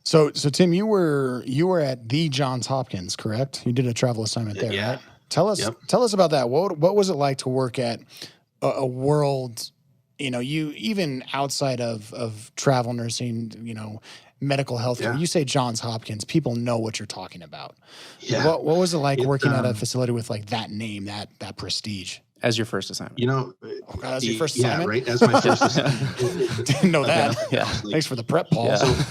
So Tim, you were at the Johns Hopkins, correct? You did a travel assignment there, Yeah. right? Tell us Yep. tell us about that. What was it like to work at a world, you even outside of travel nursing, medical healthcare. Yeah. You say Johns Hopkins, people know what you're talking about. Yeah. What was it like It, working at a facility with like that name, that prestige? As your first assignment. you know, Oh God, that was your first yeah, assignment? right. As my first assignment. Didn't know that. Yeah. Thanks for the prep, Paul. Yeah. So,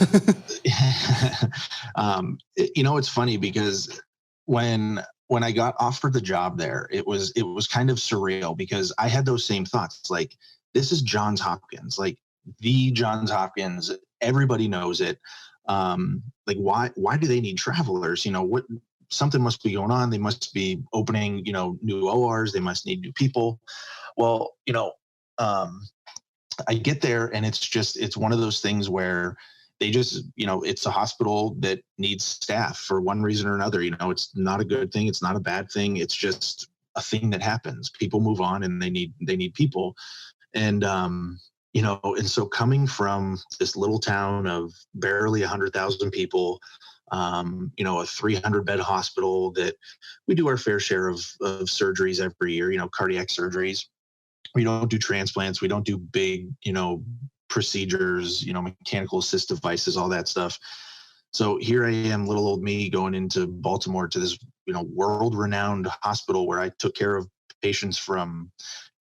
it's funny because when I got offered the job there, it was kind of surreal because I had those same thoughts. Like, this is Johns Hopkins, like the Johns Hopkins. Everybody knows it. Like, why do they need travelers? What something must be going on. They must be opening, new ORs. They must need new people. Well, I get there and it's one of those things where they just, it's a hospital that needs staff for one reason or another. It's not a good thing. It's not a bad thing. It's just a thing that happens. People move on and they need people. And, and so coming from this little town of barely 100,000 people, a 300 bed hospital that we do our fair share of surgeries every year, cardiac surgeries. We don't do transplants. We don't do big, procedures, mechanical assist devices, all that stuff. So here I am, little old me, going into Baltimore to this, world-renowned hospital where I took care of patients from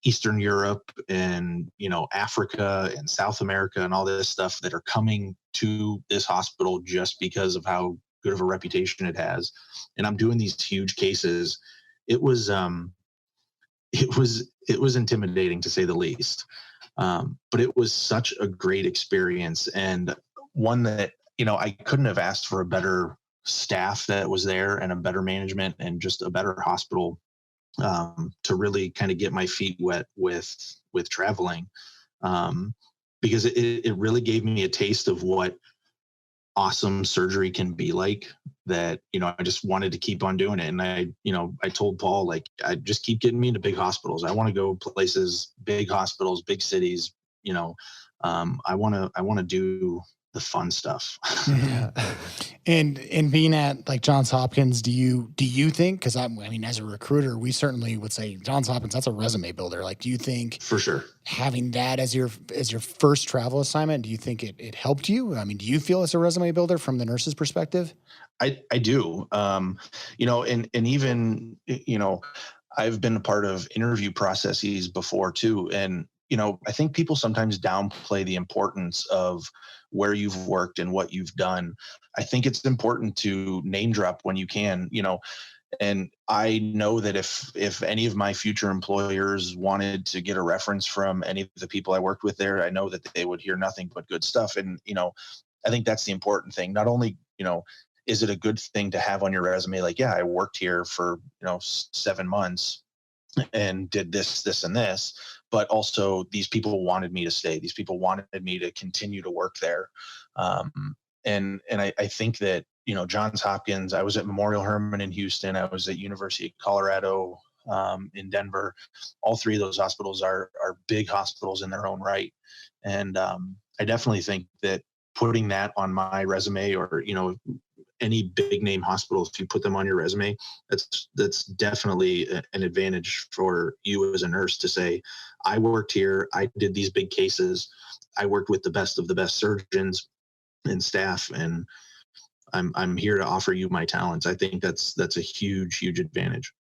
Eastern Europe and, Africa and South America and all this stuff that are coming to this hospital just because of how good of a reputation it has. And I'm doing these huge cases. It was, it was intimidating to say the least. But it was such a great experience and one that, I couldn't have asked for a better staff that was there and a better management and just a better hospital to really kind of get my feet wet with traveling. Because it really gave me a taste of what awesome surgery can be like, that I just wanted to keep on doing it. And I told Paul, like, I just keep getting me into big hospitals. I want to go places, big hospitals, big cities. I want to do the fun stuff. Yeah. And being at like Johns Hopkins, do you think, because I mean, as a recruiter, we certainly would say Johns Hopkins, that's a resume builder. Like, do you think For sure having that as your first travel assignment, do you think it helped you? I mean, do you feel it's a resume builder from the nurse's perspective? I do. And even, I've been a part of interview processes before too. And, I think people sometimes downplay the importance of where you've worked and what you've done. I think it's important to name drop when you can, and I know that if any of my future employers wanted to get a reference from any of the people I worked with there, I know that they would hear nothing but good stuff. And, I think that's the important thing. Not only, is it a good thing to have on your resume? Like, yeah, I worked here for, 7 months and did this, and this, but also these people wanted me to stay. These people wanted me to continue to work there. And I think that, Johns Hopkins, I was at Memorial Hermann in Houston. I was at University of Colorado in Denver. All three of those hospitals are big hospitals in their own right. And I definitely think that putting that on my resume, or, any big name hospitals, if you put them on your resume, that's definitely an advantage for you as a nurse to say, I worked here, I did these big cases, I worked with the best of the best surgeons and staff, and I'm here to offer you my talents. I think that's a huge advantage.